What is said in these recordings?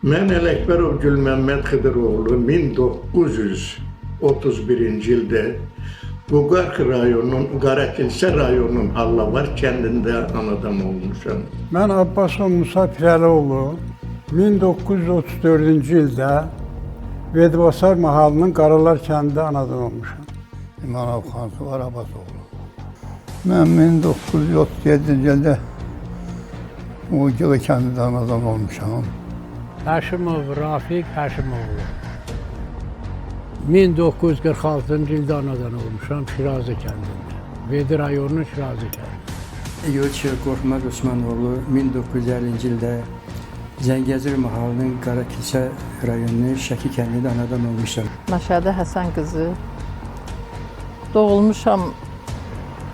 Mən Ələkbərov Gülməmməd Xıdıroğlu 1931-ci ildə Qoqarx rayonunun, Qarakilsə rayonunun Allavar kəndində anadan olmuşam. Mən Abbasov Musa Pirəlioğlu 1934-cü ildə Vedvasar mahalının Qaralar kəndində anadan olmuşam. İmanov Xansuvar Abbasoğlu. Mən 1937-ci ildə Uğuculu kəndində anadan olmuşam. Həşimov Rafiq Həşimoğlu. 1946-cı ildə anadan olmuşam Şirazi kəndində. Vedi rayonunun Şirazi kəndində. Yolçu Qorxmaz Osmanoğlu 1950-ci ildə Zəngəzur mahalının Qarakilsə rayonunun Şəki kəndində anadan olmuşam. Məşədə Həsən qızı. Doğulmuşam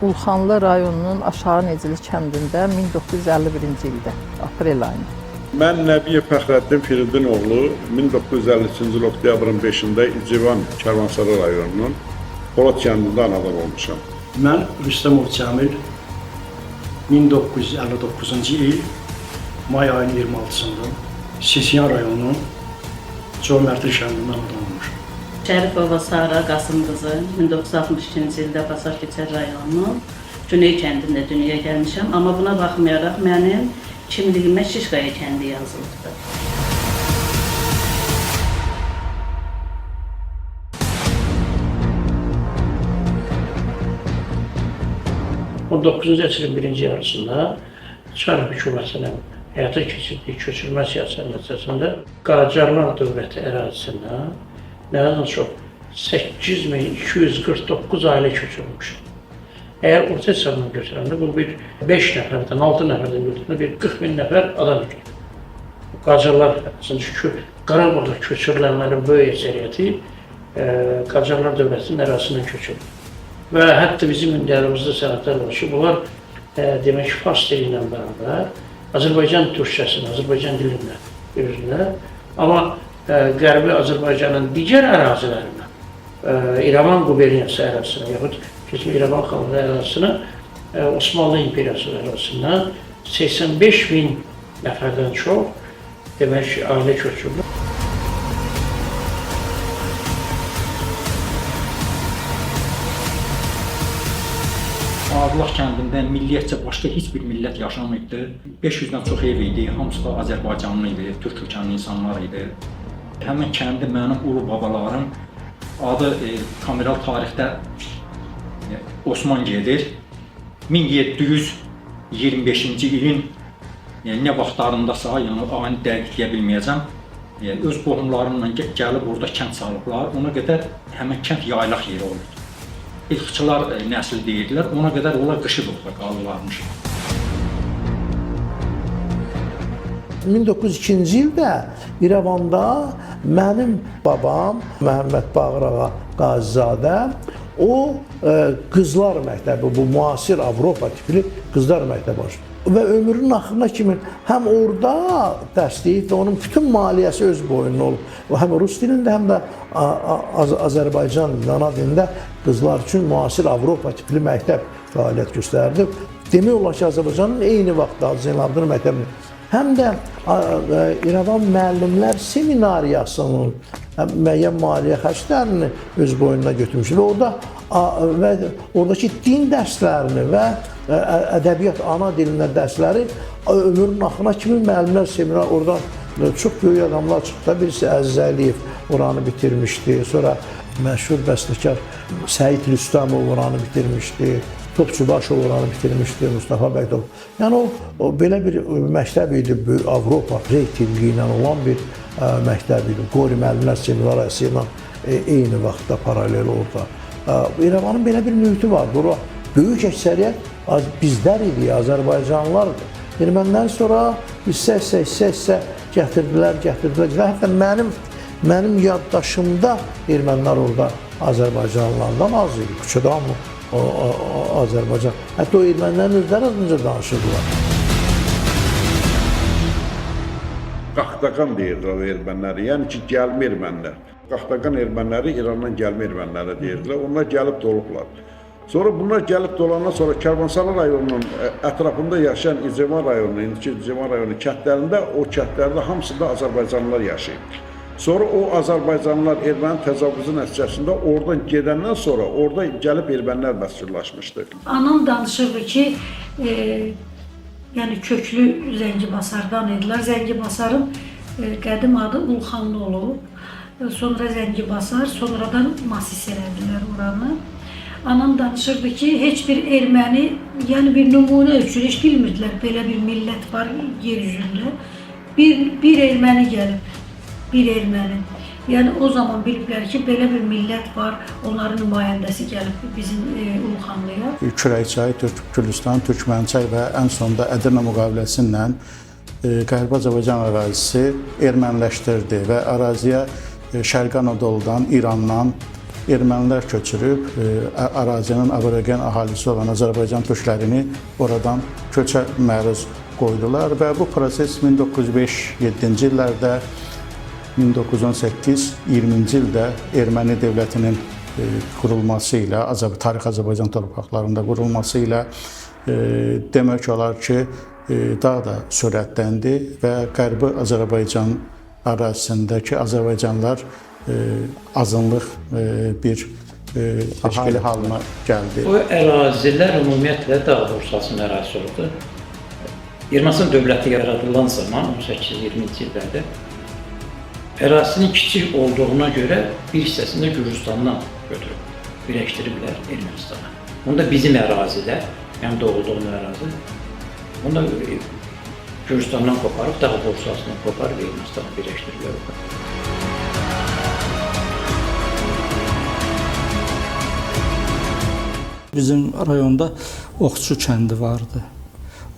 Ulxanlı rayonunun Aşağı Necili kəndində 1951-ci ildə, aprel ayında. Mən Nəbiyev Fəxrəddin Firidinoğlu 1953-cü il oktyabrın 5-də İcivan Kərvansaray rayonunun Polad kəndində anadan olmuşam. Mən Rüstəmov Cəmil 1959-cu il may ayının 26-sında Sisiyan rayonunun Cömərtli kəndində anadan olmuşam. Şərifova Sara Qasım qızı 1962-ci ildə Basar Keçər rayonunun Güney kəndində dünyaya gəlmişəm, amma buna baxmayaraq mənim kimliyimə Şişqaya kəndi yazılıbdır. O 9-cu əsrin birinci yarısında Çar hökumətinin həyata keçirdiyi köçürmə siyasəti nəticəsində Qacarlar dövləti ərazisində nədən çox 8249 ailə köçürülmüş. Əgər orta hesabını götürəndə bu bir 5 nəfərdən, 6 nəfərdən götürəndə bir 40 min nəfər adam edir. Qacarlar ərazisində, çünki Qarabağda köçürülənlərin böyük əksəriyyəti Qacarlar dövlətinin ərazisindən köçürülür. Və hətta bizim ündərimizdə sənətlər var ki, bunlar demək ki, fars dili ilə bərabər Azərbaycan türkçəsini, Azərbaycan dilində verirlər. Amma Qərbi Azərbaycanın digər ərazilərinə, İrəvan quberniyası ərazisinə, yaxud İrəvan xalqı ərazisinə, Osmanlı İmperiyası ərazisinə 85 min nəfərdən çox demək ki, ailə köçürülür. Ağlaq kəndində milliyyətcə başqa heç bir millət yaşamırdı. 500-dən çox ev idi, hamısı da Azərbaycanlı idi, türk kökənli insanlar idi. Həmin kəndi mənim ulu babalarım adı kameral tarixdə Osman gedir. 1725-ci ilin nə vaxtlarındasa, yəni ayını dəqiq deyə bilməyəcəm, öz qohumlarımla gəlib orada kənd salıblar. Ona qədər həmin kənd yaylaq yeri olurdu. İlxıçılar nəsil deyirdilər, ona qədər onlar qışı burada qalırlarmış. 1902-ci ildə İrəvanda mənim babam Məhəmməd Bağır ağa Qazizadə o qızlar məktəbi, bu müasir Avropa tipli qızlar məktəbi açdı. Və ömrünün axırına kimi həm orada dərs deyib və onun bütün maliyyəsi öz boyunda olub. Həm rus dilində, həm də Azərbaycan dilində, ana dilində qızlar üçün müasir Avropa tipli məktəb fəaliyyət göstərdi. Demək olar ki, Azərbaycanın eyni vaxtda Zeynalabdin məktəbinin həm də İrəvan müəllimlər seminariyasının müəyyən maliyyə xərclərini öz boyuna götürmüş və oradakı din dərslərini və ədəbiyyat ana dilində dərsləri ömrünün axırına kimi müəllimlər seminar oradan çox böyük adamlar çıxdı. Birisi Əziz Əliyev oranı bitirmişdi, sonra məşhur bəstəkar Səid Rüstəmov oranı bitirmişdi. Topçubaşov oranı bitirmişdi, Mustafa Bəydov. Yəni o belə bir məktəb idi, Avropa reytingi ilə olan bir məktəb idi. Qori müəllimlər seminariyası ilə eyni vaxtda paralel orada. İrəvanın belə bir mühiti vardı. Ora böyük əksəriyyət bizlər idi, Azərbaycanlılardır. Ermənidən sonra hissə gətirdilər. Və hətta mənim yaddaşımda ermənilər orada Azərbaycanlılardan az idi. Küçədə hamı Azərbaycan. Hətta o ermənilərin özləri adınca danışırdılar. Qaxtaqan deyirdilər erməniləri, yəni ki, gəlmə ermənilər. Qaxtaqan erməniləri İrandan gəlmə erməniləri deyirdilər. Onlar gəlib dolublar. Sonra bunlar gəlib dolandan sonra Karvansaray rayonunun ətrafında yaşayan İcevan rayonu, indiki İcevan rayonu kəndlərində, o kəndlərdə hamısında Azərbaycanlılar yaşayır. Sonra o Azərbaycanlılar erməni təcavüzü nəticəsində oradan gedəndən sonra orada gəlib ermənilər məskunlaşmışdı. Anam danışırdı ki, yəni köklü Zəngibasardan idilər. Zəngibasarın qədim adı Ulxanlı olub. Sonra Zəngibasar, sonradan Masis elədilər oranı. Anam danışırdı ki, heç bir erməni, yəni bir nümunə üçün heç bilmirdilər, belə bir millət var yer üzündə. Bir erməni gəlib, bir erməni. Yəni o zaman biliblər ki, belə bir millət var, onların nümayəndəsi gəlib bizim Ulxanlıya. Kürəkçay, Türkgülistan, Türkmənçay və ən sonunda Ədirnə müqaviləsi ilə Qərbi Azərbaycan ərazisi erməniləşdirdi və əraziyə Şərqi Anadoludan, İrandan ermənilər köçürüb, ərazinin aborigen əhalisi olan Azərbaycan türklərini oradan köçə məruz qoydular və bu proses 1905-7-ci illərdə, 1918-20-ci ildə erməni dövlətinin qurulması ilə, tarix Azərbaycan torpaqlarında qurulması ilə demək olar ki, daha da sürətləndi və Qərbi Azərbaycan ərazisindəki Azərbaycanlılar azınlıq bir əhali halına gəldi. Bu ərazilər ümumiyyətlə dağ Bursasının ərazisi oldu. Ermənistan dövləti yaradılan zaman 18-20-ci illərdə ərazisinin kiçik olduğuna görə bir hissəsində Gürcüstandan götürüb birləşdiriblər Ermənistana. Onda bizim ərazidə, yəni doğulduğum ərazi, onda Gürcüstandan qoparıb, dağ Bursasından qoparıb Ermənistana birləşdiriblər. Bizim rayonda Oxçu kəndi vardı.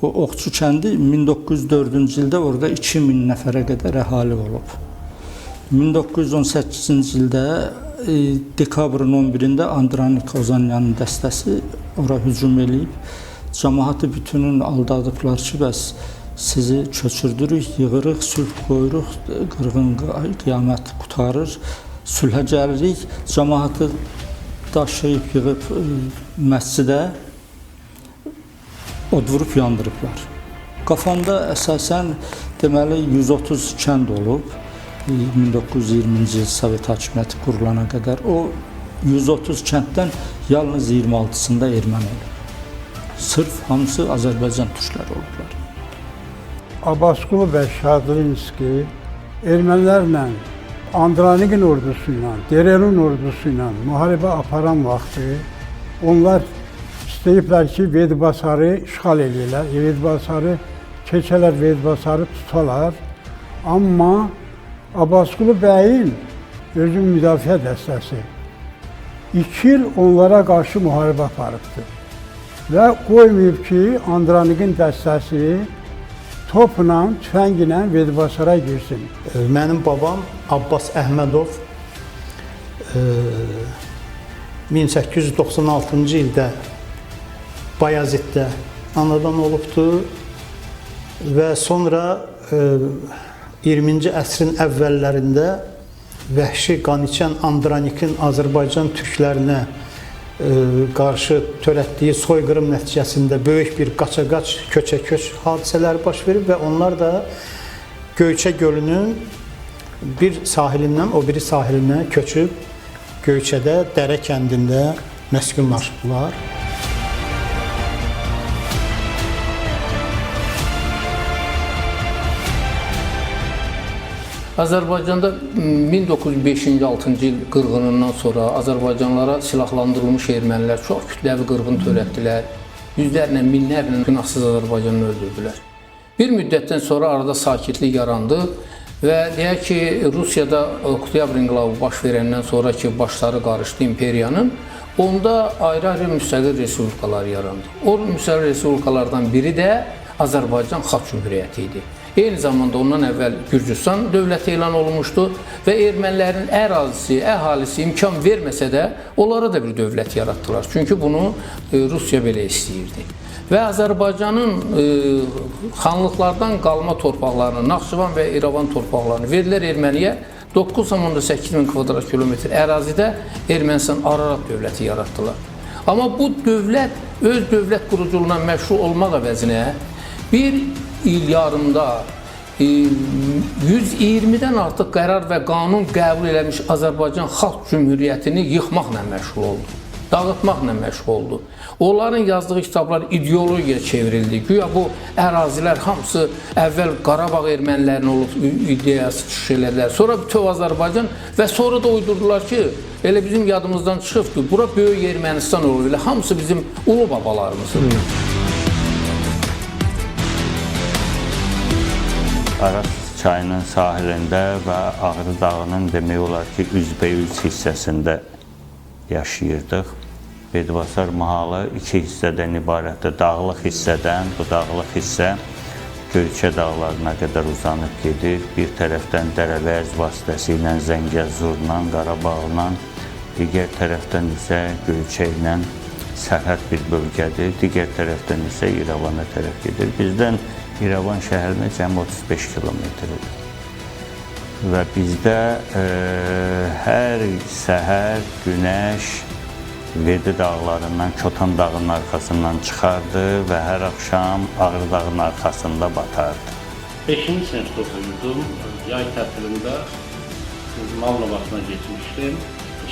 O Oxçu kəndi 1904-cü ildə orada 2000 nəfərə qədər əhali olub. 1918-ci ildə dekabrın 11-də Andranik Ozanyanın dəstəsi ora hücum eləyib. Cəmaatı bütünün aldadıblar ki, bəs sizi köçürdürük, yığırıq, sülh qoyuruq, qırğın qiyamət qutarır, sülhə gəlirik. Cəmaatı daşıyıb, yığıb məscidə od vurub yandırıblar. Qafanda əsasən deməli 130 kənd olub. 1920-ci il Sovet hakimiyyəti qurulana qədər o 130 kənddən yalnız 26-sında erməni olub. Sırf hamısı Azərbaycan türkləri olublar. Abbasqulu bəy Şadlinski ermənilərlə Andranik'in ordusu ilə, Derel'in ordusu ilə müharibə aparan vaxtı onlar istəyiblər ki, Vedibasarı işğal edirlər. Vedibasarı keçələr, Vedibasarı tutalar. Amma Abbasqulu bəyin özü müdafiə dəstəsi 2 il onlara qarşı müharibə aparıbdır. Və qoymayıb ki, Andranik'in dəstəsi topla, tüfənglə Vedibasara girsin. Mənim babam Abbas Əhmədov 1896-cı ildə Bayaziddə anadan olubdur və sonra 20-ci əsrin əvvəllərində vəhşi qan içən Andranik'in Azərbaycan türklərinə qarşı törətdiyi soyqırım nəticəsində böyük bir qaça-qaç, köçə-köç hadisələri baş verib və onlar da Göyçə gölünün bir sahilindən o biri sahilinə köçüb Göyçədə, Dərə kəndində məskunlaşıblar. Azərbaycanda 1905-6-cı il qırğınından sonra Azərbaycanlara silahlandırılmış ermənilər çox kütləvi qırğın törətdilər. Yüzlərlə, minlərlə günahsız Azərbaycanını öldürdülər. Bir müddətdən sonra arada sakitlik yarandı və deyək ki, Rusiyada oktyabr inqilabı baş verəndən sonra ki, başları qarışdı imperiyanın, onda ayrı-ayrı müstəqil respublikalar yarandı. O müstəqil respublikalardan biri də Azərbaycan Xalq Cümhuriyyəti idi. Eyni zamanda ondan əvvəl Gürcüstan dövləti elan olunmuşdu və ermənilərin ərazisi, əhalisi imkan verməsə də onlara da bir dövlət yaratdılar. Çünki bunu Rusiya belə istəyirdi. Və Azərbaycanın xanlıqlardan qalma torpaqlarını, Naxçıvan və İrəvan torpaqlarını verdilər erməniyə. 9,8 min kvadrat kilometr ərazidə Ermənistan Ararat dövləti yaratdılar. Amma bu dövlət öz dövlət quruculuğuna məşğul olmaq əvəzinə bir il yarımda 120-dən artıq qərar və qanun qəbul eləmiş Azərbaycan Xalq Cümhuriyyətini yıxmaqla məşğul oldu, dağıtmaqla məşğul oldu. Onların yazdığı kitablar ideologiyaya çevrildi. Güya bu ərazilər hamısı əvvəl Qarabağ ermənilərinin olub ideyası çıxış elədilər. Sonra bütöv Azərbaycan və sonra da uydurdular ki, elə bizim yadımızdan çıxıbdır. Bura Böyük Ermənistan olur. Elə hamısı bizim ulu babalarımızdır. Araz çayının sahilində və Ağrı dağının demək olar ki, üzbəüz hissəsində yaşayırdıq. Bedvasar mahalı iki hissədən ibarətdir. Dağlıq hissədən, bu dağlıq hissə Göyçə dağlarına qədər uzanıb gedir. Bir tərəfdən Dərəvəz vasitəsilə Zəngəzurla, Qarabağla, digər tərəfdən isə Göyçə ilə sərhəd bir bölgədir. Digər tərəfdən isə İrəvana tərəf gedir. Bizdən İrəvan şəhərinə cəmi 35 kilometrdir. Və bizdə hər səhər günəş Verdi dağlarından Kotan dağının arxasından çıxardı və hər axşam Ağrı dağının arxasında batardı. 5-ci sinifdə oxuyurdum. Yay tətilində Malnovatına getmişdim.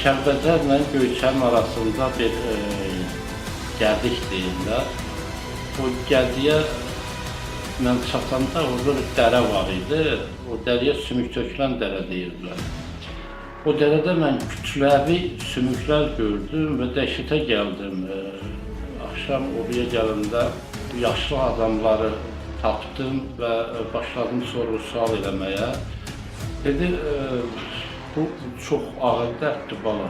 Kəlbəcərlə Göyçənin arasında bir gəldik deyirlər. O gəldiyə mən çatanda orada bir dərə var idi. O dərəyə sümük tökülən dərə deyirdilər. O dərədə mən kütləvi sümüklər gördüm və dəhşətə gəldim. Axşam oraya gələndə yaşlı adamları tapdım və başladım soru-sual eləməyə. Dedi, bu çox ağır dərddir bala,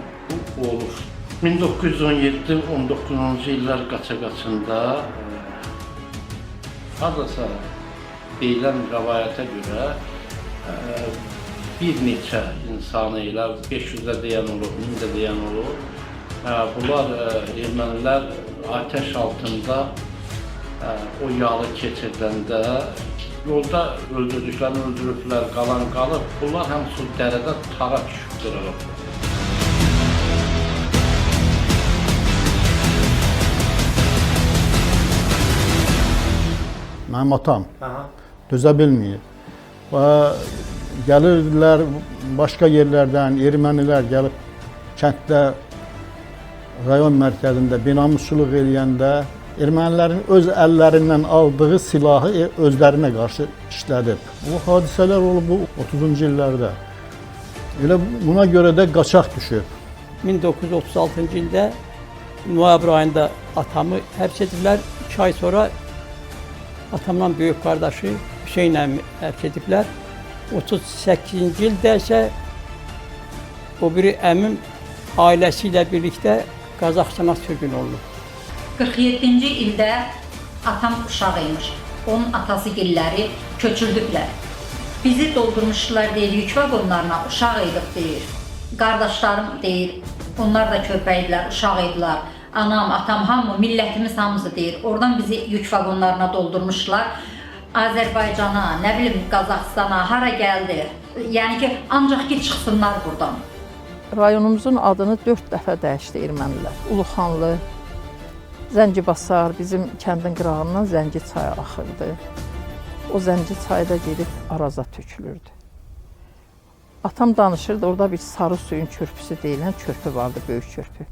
bu olur. 1917-19-cu illər qaça-qaçında hardasa deyilən rəvayətə görə bir neçə insanı ilə 500-də deyən olur, 1000-də deyən olur. Bunlar ermənilər ateş altında o yalı keçirdəndə yolda öldürdüklərini öldürüblər, qalan qalıb. Bunlar hamısı dərədə tara düşüb qırılıb. Mənim atam dözə bilməyib. Və gəlirdilər başqa yerlərdən, ermənilər gəlib kənddə, rayon mərkəzində binamusçuluq eləyəndə ermənilərin öz əllərindən aldığı silahı özlərinə qarşı işlədib. Bu hadisələr olub bu 30-cu illərdə. Elə buna görə də qaçaq düşüb. 1936-cı ildə noyabr ayında atamı həbs ediblər. 2 ay sonra atamdan böyük qardaşı Hüseyn əmi həbs ediblər. 38-ci ildə isə o biri əmim ailəsi ilə birlikdə Qazaxstana sürgün olunub. 47-ci ildə atam uşaq imiş. Onun atası gilləri köçürdüblər. Bizi doldurmuşdular deyir, yük vaqonlarına, uşaq idik deyir. Qardaşlarım deyir, onlar da körpə idilər, uşaq idilər. Anam, atam, hamı, millətimiz hamısı deyir. Oradan bizi yük vaqonlarına doldurmuşdular. Azərbaycana, nə bilim Qazaxstana, hara gəldi. Yəni ki, ancaq ki, çıxsınlar buradan. Rayonumuzun adını 4 dəfə dəyişdi ermənilər. Uluxanlı, Zəngibasar, bizim kəndin qırağından Zəngi çayı axırdı. O Zəngi çayı da gedib Araza tökülürdü. Atam danışırdı, orada bir sarı suyun körpüsü deyilən körpü vardı, böyük körpü.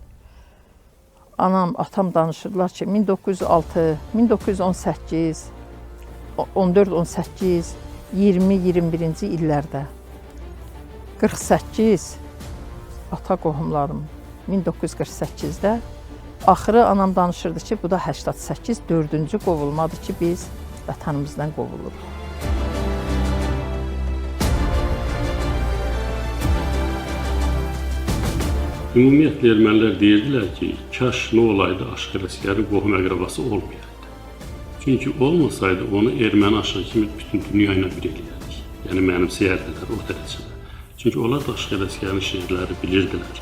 Anam, atam danışırdılar ki, 1906, 1918, 14-18, 20-21-ci illərdə 48 ata qohumlarım 1948-də axırı anam danışırdı ki, bu da 88, 4-cü qovulmadır ki, biz vətənimizdən qovuluruq. Ümumiyyətlə ermənilər deyirdilər ki, kaş nə olaydı Aşqır Əsgərin qohum əqrabası olmayardı. Çünki olmasaydı onu erməni aşağı kimi bütün dünya ilə bir eləyərdik. Yəni mənimsəyərdilər o dərəcədə. Çünki onlar da Aşqır Əsgərin şeirləri bilirdilər.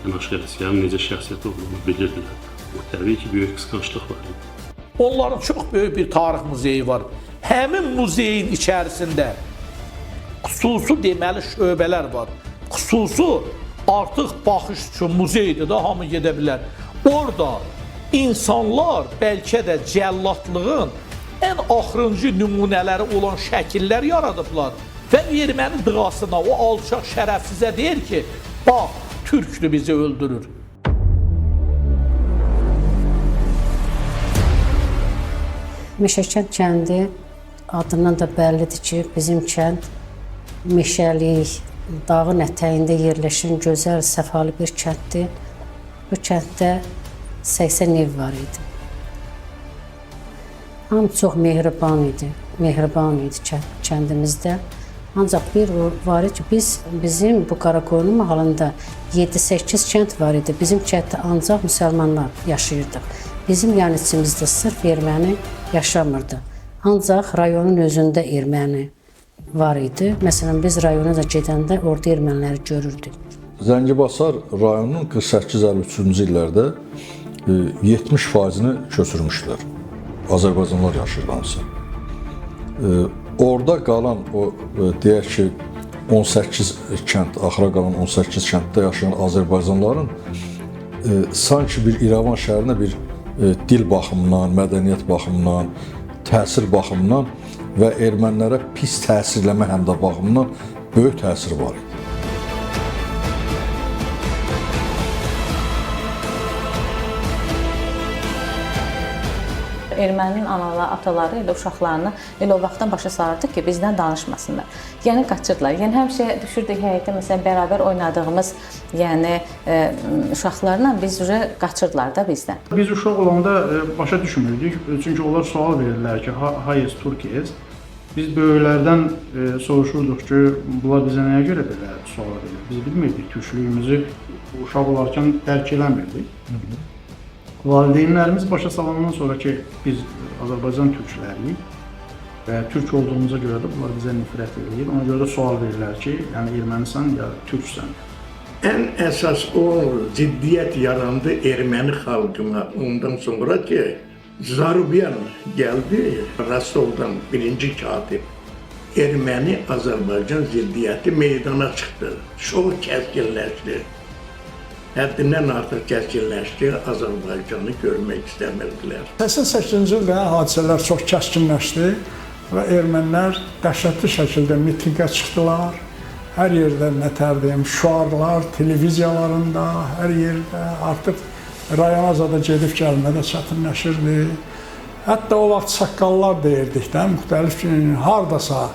Yəni Aşqır Əsgərin necə şəxsiyyət olduğunu bilirdilər. O təbii ki, böyük qısqanclıq var. Onların çox böyük bir tarix muzeyi var. Həmin muzeyin içərisində xüsusi deməli şöbələr var. Xüsusi artıq baxış üçün muzeydir də, hamı gedə bilər. Orada insanlar bəlkə də cəlladlığın ən axırıncı nümunələri olan şəkillər yaradıblar və erməni dığasına, o alçaq şərəfsizə deyir ki, bax, türkdür bizi öldürür. Meşəkənd kəndi adından da bəllidir ki, bizim kənd meşəlik, dağın ətəyində yerləşən gözəl, səfalı bir kənddir. Bu kənddə 80 ev var idi. Hamı çox mehriban idi kəndimizdə. Ancaq bir var idi ki, bizim bu Qaraqoyunlu mahalında 7-8 kənd var idi. Bizim kənddə ancaq müsəlmanlar yaşayırdıq. Bizim yan içimizdə sırf erməni yaşamırdı. Ancaq rayonun özündə erməni var idi. Məsələn, biz rayona da gedəndə orada erməniləri görürdük. Zəngibasar rayonunun 48-53-cü illərdə 70%-ni köçürmüşlər. Azərbaycanlılar yaşayırlarsa. Orada qalan o deyək ki 18 kənd, axıra qalan 18 kənddə yaşayan Azərbaycanlıların sanki bir İrəvan şəhərinə bir dil baxımından, mədəniyyət baxımından, təsir baxımından və ermənilərə pis təsirləmə həm də baxımından böyük təsir var idi. Erməninin analar, ataları elə uşaqlarını elə o vaxtdan başa salırdı ki, bizdən danışmasınlar. Yəni qaçırdılar. Yəni həmişə düşürdük həyətdə məsələn bərabər oynadığımız, yəni uşaqlarla biz qaçırdılar da bizdən. Biz uşaq olanda başa düşmürdük. Çünki onlar sual verirlər ki, hayes Türkiye'z. Biz böyüklərdən soruşurduq ki, bunlar bizə nəyə görə belə sual verir? Biz bilmirdik, türklüyümüzü uşaq olarkən dərk eləmirdik. Valideynlərimiz başa salandan sonra ki, biz Azərbaycan türkləriyik və türk olduğumuza görə də bunlar bizə nifrət edir. Ona görə də sual verirlər ki, yəni ermənisən ya türksən. Ən əsas o ciddiyyət yarandı erməni xalqına ondan sonra ki, Zarubyan gəldi, Rostovdan birinci katib. Erməni Azərbaycan ziddiyyəti meydana çıxdı. Çox kəskinləşdi. Həddindən artıq kəskinləşdi, Azərbaycanı görmək istəmirdilər. 88-ci ildə hadisələr çox kəskinləşdi və ermənilər dəhşətli şəkildə mitingə çıxdılar. Hər yerdə nətər şüarlar, televiziyalarında, hər yerdə artıq rayonazada gedib gəlmədə çətinləşirdi. Hətta o vaxt saqqallar deyirdik də, müxtəlif hardasa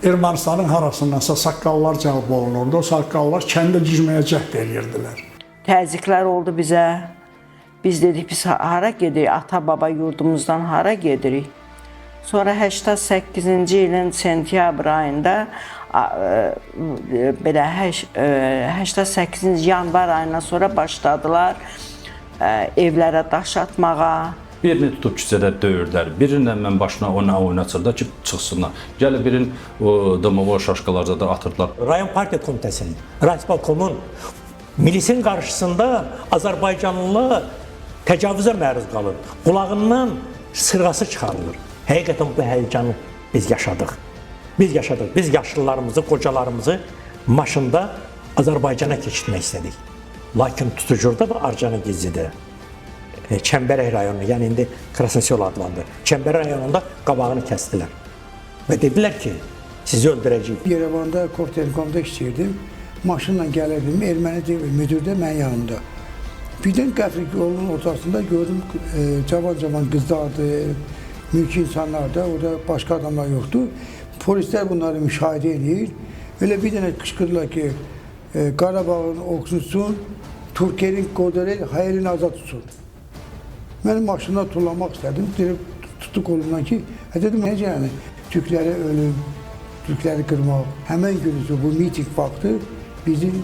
Ermənistanın harasındansa saqqallar cəlb olunurdu. O saqqallar kəndə girməyə cəhd edirdilər. Təzyiqlər oldu bizə. Biz dedik, biz hara gedirik? Ata-baba yurdumuzdan hara gedirik? Sonra 88-ci ilin sentyabr ayında, belə 88-ci yanvar ayından sonra başladılar evlərə daş atmağa. Birini tutub küçədə döyürdülər. Birindən mən başına ona oynatırdı ki, çıxsınlar. Gəlir birin damağa şaşqalarda da atırdılar. Rayon Partiya Komitəsinin, Rayisполкомun milisin qarşısında Azərbaycanlılar təcavüzə məruz qalır. Qulağından sırğası çıxarılır. Həqiqətən bu həyəcanı biz yaşadıq. Biz yaşadıq. Biz yaşlılarımızı, qocalarımızı maşında Azərbaycana keçirmək istədik. Lakin tutucurda və Arcana gizlidə. Çəmbərək rayonu, yəni indi Krasnosel adlandı. Çəmbərək rayonunda qabağını kəsdilər. Və dedilər ki, sizi öldürəcəyik. Yerevanda Kortelekomda işləyirdim. Maşınla gəlirdim, erməni müdür də mənim yanımda. Birdən qəfil yolun ortasında gördüm cavan qızlardı, mülki insanlar da, orada başqa adamlar yoxdur. Polislər bunları müşahidə edir. Öyle bir dənə qışqırdılar ki, Qarabağın oxusun, Türkiye'nin Kodorel hayalini azad tutsun. Mən maşından tullamaq istədim, tutdu kolumdan ki, dedim necə yəni, Türkləri ölüm, Türkləri qırmaq. Həmən günüzü bu miting vaxtı bizim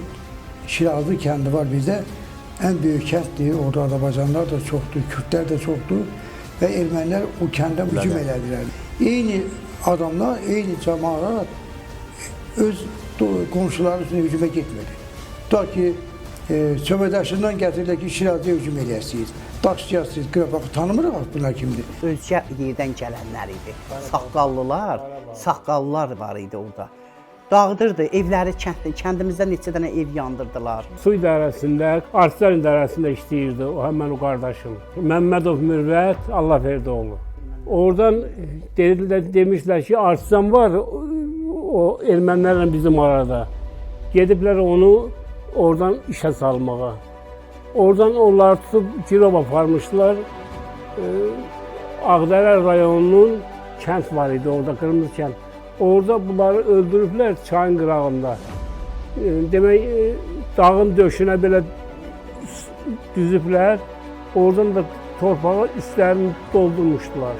Şirazlı kəndi var bizdə, ən böyük kənddir, orada Azərbaycanlar da çoxdur, Kürdlər də çoxdur və ermənilər o kəndə hücum elədilər. Eyni adamlar, eyni cəmaat öz qonşuları üstünə hücuma getmədi. Ta ki, Söbədaşından gətirirlər ki, Şirazlıya hücum eləyəsiniz, daşlayasınız, qıraqaq, tanımırıq bunlar kimdir? Özcə yerdən gələnlər idi. Saqqallılar var idi orada. dağıdırdı evləri kəndimizdə neçə dənə ev yandırdılar. Su idarəsində, Artçılar idarəsində işləyirdi o həmin o qardaşım. Məmmədov Mürvət, Allah verdi oğlu. Oradan demişlər ki, Artçıdan var o ermənilərlə bizim arada. Gediblər onu oradan işə salmağa. Oradan onları tutub girov aparmışdılar. Ağdərə rayonunun kənd var idi orada, Qırmızı kənd. Orada bunları öldürüblər çayın qırağında. Demək, dağın döşünə belə düzüblər. Oradan da torpağı üstlərini doldurmuşdular.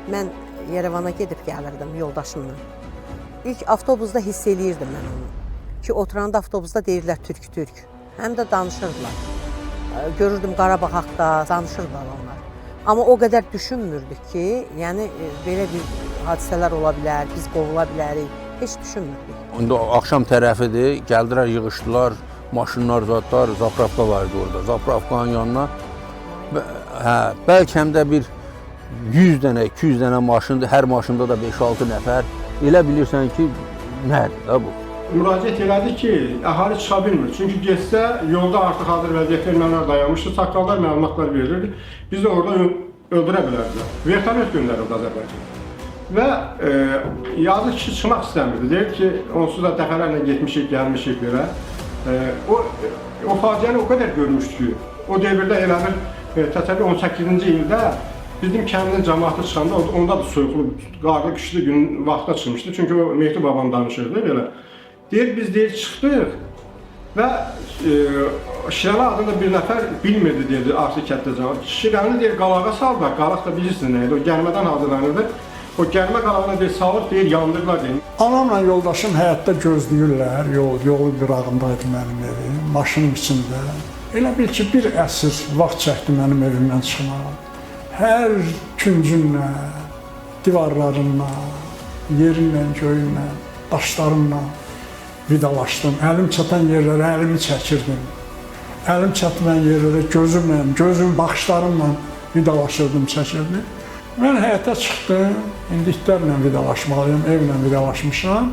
Mən Yerevana gedib gəlirdim yoldaşımla. İlk avtobusda hiss eləyirdim mən onu. Ki, oturanda avtobusda deyirlər türk-türk. Həm də danışırdılar. Görürdüm Qarabağ haqda danışırdılar onlar. Amma o qədər düşünmürdük ki, yəni belə bir hadisələr ola bilər, biz qovula bilərik. Heç düşünmürdük. İndi axşam tərəfidir, gəldilər, yığışdılar, maşınlar, zatlar, zapravka var idi orada. Zapravkanın yanına, bəlkə həm də bir 100 dənə, 200 dənə maşındır, hər maşında da 5-6 nəfər. Elə bilirsən ki, nədir da bu? Müraciət elədi ki, əhali çıxa bilmir. Çünki getsə, yolda artıq hazır vəziyyətdə ermənilər dayanmışdı, çaqqallar məlumatlar verilirdi. Bizi orada öldürə bilərdilər. Vertolyot göndərildi Azərbaycana. Və yazıq kişi çıxmaq istəmirdi. Deyir ki, onsuz da dəfələrlə getmişik, gəlmişik belə. O faciəni o qədər görmüşdü ki, o devirdə elə bir təsəvvür 18-ci ildə bizim kəndin cəmaatı çıxanda, onda da soyuqlu, qarlı, qışlı gün vaxtda çıxmışdı. Çünki o Mehdi babam danışırdı belə. Deyir, biz deyir, çıxdıq və Şirəli adında bir nəfər bilmirdi, deyirdi, artıq kətdə cəmaat. Şirəlini deyir, qalağa saldılar, qalaq da bilirsiniz nə idi, o gəlmədən hazırlanırdı. O gəlmə qalağına deyir, salıb deyir, yandırdılar deyir. Anamla yoldaşım həyətdə gözləyirlər, yolu qırağındaydı mənim evim, maşının içində. Elə bil ki, bir əsr vaxt çəkdi mənim evimdən çıxmağa. Hər küncünlə, divarlarından, yerinlə, göyünlə, daşlarımla vidalaşdım. Əlim çatan yerlərə əlimi çəkirdim. Əlim çatmayan yerlərə gözümlə, gözüm baxışlarımla vidalaşırdım, çəkirdim. Mən həyətə çıxdım, indi itlərlə vidalaşmalıyım, evlə vidalaşmışam.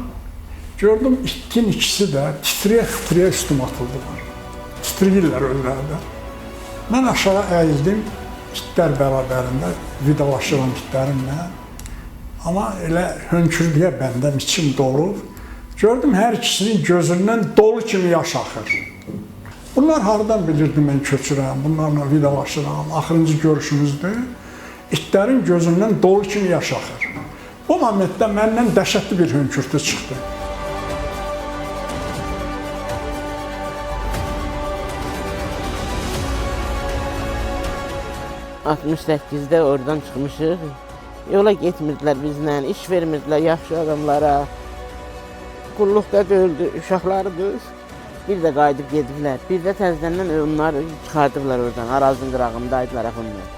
Gördüm, itin ikisi də titrəyə-titrəyə üstüm atıldılar. Titrəyirlər önlərdə. Mən aşağı əyildim, itlər bərabərində vidalaşıram itlərimlə. Amma elə hönkürlüyə bəndəm, içim dolur. Gördüm, hər ikisinin gözündən dolu kimi yaş axır. Bunlar haradan bilirdi mən köçürəm, bunlarla vidalaşıram, axırıncı görüşümüzdür. İtlərin gözündən dolu kimi yaş axır. Bu momentdə məndən dəhşətli bir hönkürtü çıxdı. ...68'də oradan çıxmışıq. Yola getmirdilər bizlə, iş vermirdilər yaxşı adamlara. Qulluqda döyüldü, uşaqlarıdır. Bir də qayıdıb gediblər. Bir də təzədən onları çıxardıblar oradan. Arazın qırağındaydılar onlar.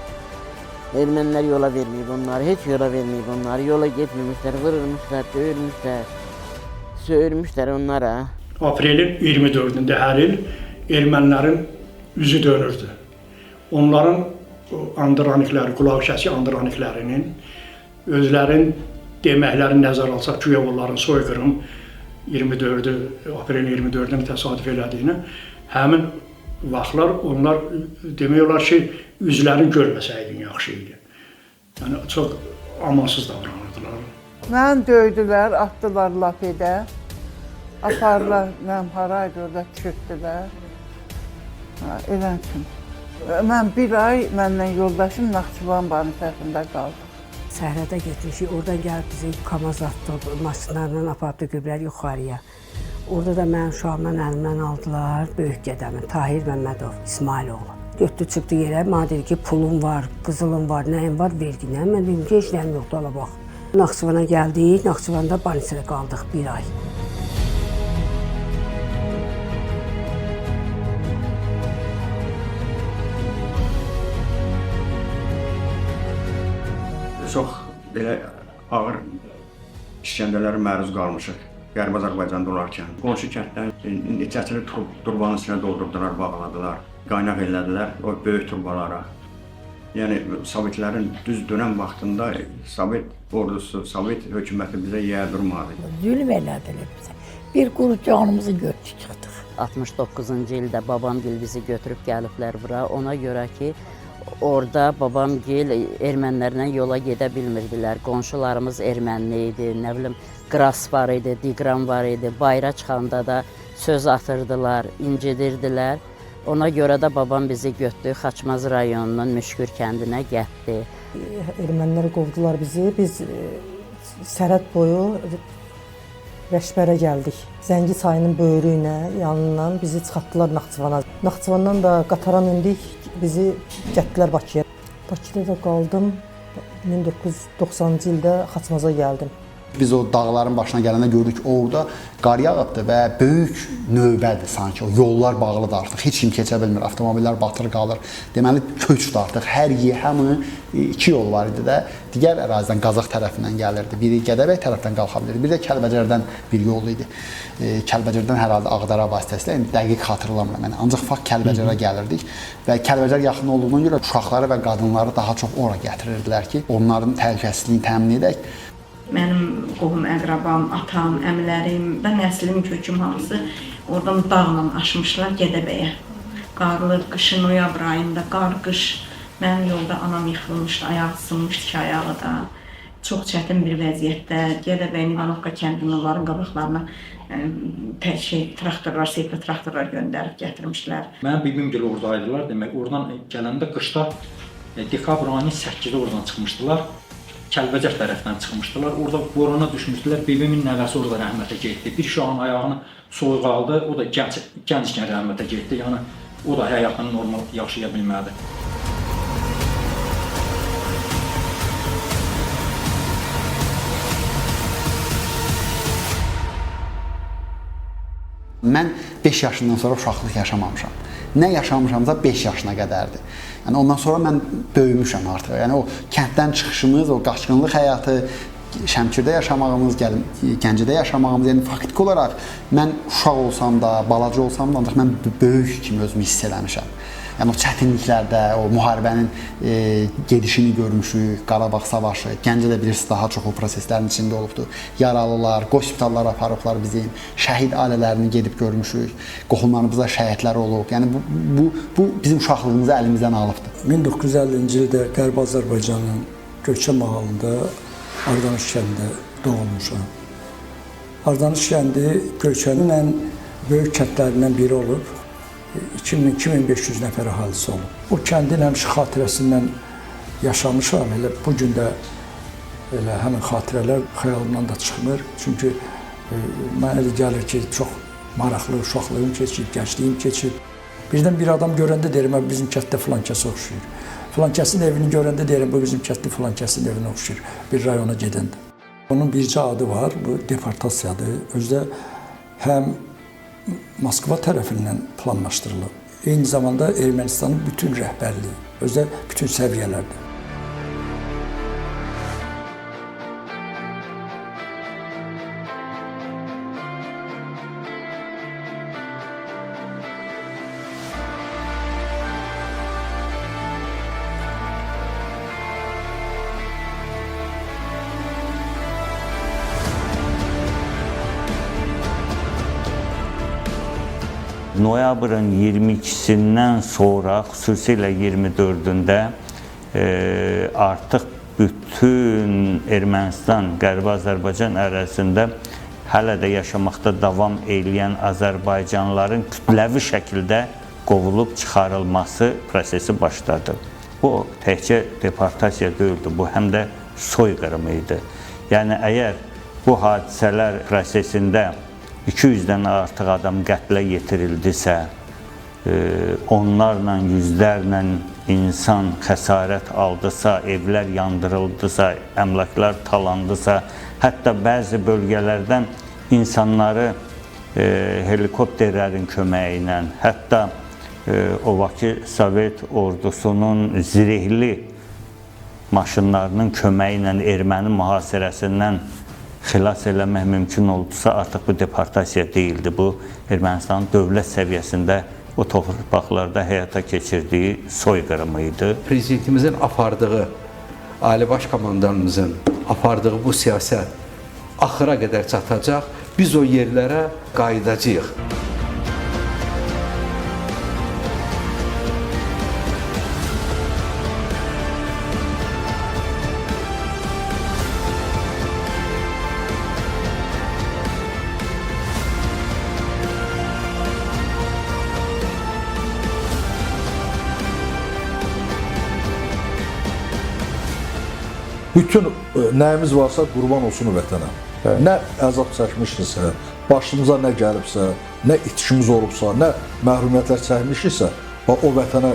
Ermənilər yola verməyib onları, heç yola verməyib onları. Yola getməmişlər, vurulmuşlar, döyülmüşlər, söyülmüşlər onlara. Aprelin 24-də hər il ermənilərin üzü dönürdü. Onların andranikləri, qulaq kəsi andraniklərinin özlərin deməklərini nəzərə alsaq, güya onların soyqırım 24-ü, aprelin 24-ünə təsadüf elədiyini, həmin vaxtlar onlar demək olar ki, üzlərini görməsəydin yaxşı idi. Yəni, çox amansız davranırdılar. Mən döydülər, atdılar lapedə, apardılar, mən haraydı orada çöktülər. Elən kimi. Mən bir ay mənlə yoldaşım Naxçıvan banı tərəfində qaldım. Səhrədə getmişik, oradan gəlib bizi kamaz atdı, maşınlarla apardı göblər yuxarıya. Orada da mən uşağımdan əlimdən aldılar, böyük qədəmin, Tahir Məmmədov, İsmailoğlu. Götdü çıxdı yerə, mənə dedi ki, pulum var, qızılım var, nəyim var, vergi nə? Mən dedim ki, heç nəyim yoxdur, ala bax. Naxçıvana gəldik, Naxçıvanda banisədə qaldıq bir ay. Çox belə ağır işgəncələrə məruz qalmışıq. Qərbi Azərbaycanda olarkən. Qonşu kənddən neçəsini turbanın içinə doldurdular, bağladılar, qaynaq elədilər o böyük turbalara. Yəni, Sovetlərin düz dönəm vaxtında Sovet ordusu, Sovet hökuməti bizə yayındırmadı. Zülm elədilər bizə. Bir quru canımızı götürüb çıxdıq. 69-cu ildə babamgil bizi götürüb gəliblər bura. Ona görə ki, orada babamgil ermənilərlə yola gedə bilmirdilər. Qonşularımız erməni idi, nə bilim, Qras var idi, Diqram var idi. Bayra çıxanda da söz atırdılar, incidirdilər. Ona görə də babam bizi götürdü, Xaçmaz rayonunun Müşkür kəndinə getdi. Ermənilər qovdular bizi. Biz sərhəd boyu Rəşbərə gəldik. Zəngi çayının böyrü ilə yanından bizi çıxartdılar Naxçıvana. Naxçıvandan da qatara mindik, bizi getdilər Bakıya. Bakıda da qaldım. 1990-cı ildə Xaçmaza gəldim. Biz o dağların başına gələndə gördük, orada qar yağıbdı və böyük növbədir sanki. O yollar bağlıdır artıq, heç kim keçə bilmir, avtomobillər batır qalır. Deməli, köçdü artıq. Hər hamı 2 yol var idi də. Digər ərazidən Qazax tərəfindən gəlirdi. Biri Gədəbəy tərəfdən qalxa bilirdi, biri də Kəlbəcərdən bir yol idi. Kəlbəcərdən hər halda Ağdara vasitəsilə, dəqiq xatırlamıram. Yəni, ancaq fakt Kəlbəcərə gəlirdik və Kəlbəcər yaxın olduğuna görə uşaqları və qadınları daha çox ora gətirirdilər ki, onların təhlükəsizliyini təmin edək. Mənim qohum, əqrabam, atam, əmilərim və nəslim, köküm hamısı oradan dağla aşmışlar Gədəbəyə. Qarlı, qışın noyabr ayında, qar, qış. Mənim yolda anam yıxılmışdı, ayağı sınmışdı ki, ayağı da. Çox çətin bir vəziyyətdə Gədəbəy, Nivanovka kəndinin onların qabaqlarına traktorlar, seyfli traktorlar göndərib gətirmişlər. Mənim bibimgil oradaydılar, demək, oradan gələndə qışda dekabr ayının 8-də oradan çıxmışdılar. Kəlbəcər tərəfdən çıxmışdılar. Orada borana düşmüşdülər. Bibimin nəvəsi orada rəhmətə getdi. Bir uşağın ayağını soyuq aldı. O da gənckən rəhmətə getdi. Yəni o da həyatını normal yaşaya bilmədi. Mən 5 yaşından sonra uşaqlıq yaşamamışam. Nə yaşamışamsa 5 yaşına qədərdir. Yəni ondan sonra mən böyümüşəm artıq. Yəni o kənddən çıxışımız, o qaçqınlıq həyatı, Şəmkirdə yaşamağımız, Gəncədə yaşamağımız, yəni faktiki olaraq mən uşaq olsam da, balaca olsam da, ancaq mən böyük kimi özümü hiss eləmişəm. Yəni o çətinliklərdə, o müharibənin gedişini görmüşük, Qarabağ savaşı, Gəncədə bilirsiniz daha çox o proseslərin içində olubdur. Yaralılar, hospitallara aparıblar bizim, şəhid ailələrini gedib görmüşük, qohumlarımızda şəhidlər olub. Yəni bu bizim uşaqlığımızı əlimizdən alıbdır. 1950-ci ildə Qərbi Azərbaycanın Göyçə mahalında Ardanış kəndində doğulmuşam. Ardanış kəndi Göyçənin ən böyük kəndlərindən biri olub. 2500 nəfər əhalisi olub. O kəndin həmişə xatirəsindən yaşamışam. Elə bu gün də elə həmin xatirələr xəyalımdan da çıxmır. Çünki mənə elə gəlir ki, çox maraqlı uşaqlığım keçib, gəncliyim keçib. Birdən bir adam görəndə deyirəm, bizim kənddə filan kəsə oxşuyur. Filan kəsin evini görəndə deyirəm, bu bizim kənddə filan kəsin evinə oxşuyur. Bir rayona gedəndə. Onun bircə adı var, bu deportasiyadır. Özdə həm Moskva tərəfindən planlaşdırılıb. Eyni zamanda Ermənistanın bütün rəhbərliyi, özdə bütün səviyyələrdə. Noyabrın 22-sindən sonra, xüsusilə 24-də artıq bütün Ermənistan, Qərbi Azərbaycan ərazisində hələ də yaşamaqda davam edən Azərbaycanlıların kütləvi şəkildə qovulub çıxarılması prosesi başladı. Bu təkcə deportasiya deyildi, bu həm də soyqırım idi. Yəni, əgər bu hadisələr prosesində 200-dən artıq adam qətlə yetirildisə, onlarla, yüzlərlə insan xəsarət aldısa, evlər yandırıldısa, əmlaklar talandısa, hətta bəzi bölgələrdən insanları helikopterlərin köməyi ilə, hətta o vaxt Sovet ordusunun zirehli maşınlarının köməyi ilə erməni mühasirəsindən xilas eləmək mümkün oldusa, artıq bu deportasiya deyildi. Bu, Ermənistanın dövlət səviyyəsində o torpaqlarda həyata keçirdiyi soyqırımı idi. Prezidentimizin apardığı Ali Baş Komandanımızın apardığı bu siyasət axıra qədər çatacaq. Biz o yerlərə qayıdacağıq. Bütün nəyimiz varsa qurban olsun vətənə. Nə əzab çəkmişiksə, başımıza nə gəlibsə, nə itişimiz olubsa, nə məhrumiyyətlər çəkmişiksə, o vətənə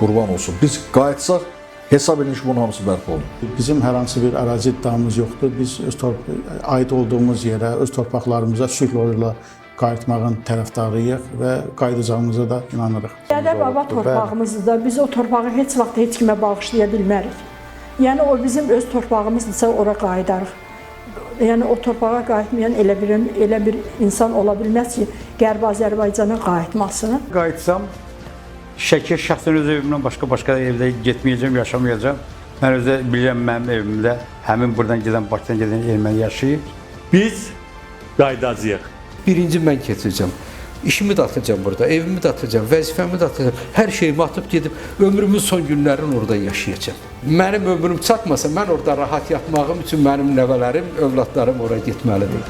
qurban olsun. Biz qayıtsaq, hesab edin ki, bunun hamısı bərpa olunur. Bizim hər hansı bir ərazi iddiamız yoxdur. Biz aid olduğumuz yerə, öz torpaqlarımıza sülh yolu ilə qayıtmağın tərəfdarıyıq və qayıdacağımıza da inanırıq. Dədə-baba torpağımızdır da, biz o torpağı heç vaxt heç kimə bağışlaya bilmərik. Yəni o bizim öz torpağımızdırsa ora qayıdarıq. Yəni o torpağa qayıtmayan elə bir insan ola bilməz ki, Qərbi Azərbaycana qayıtmasın. Qayıtsam, şəkil şəxsən öz evimdən başqa evdə getməyəcəm, yaşamayacam. Mən özə bilirəm mənim evimdə həmin buradan gedən, Bakıdan gedən erməni yaşayır. Biz qayıdacağıq. Birinci mən keçəcəm. İşimi də atacağam burada, evimi də atacağam, vəzifəmi də atacağam. Hər şeyimi atıb gedib ömrümün son günlərini orada yaşayacağam. Mənim ömrüm çatmasa mən orada rahat yatmağım üçün mənim nəvələrim, övladlarım ora getməlidir.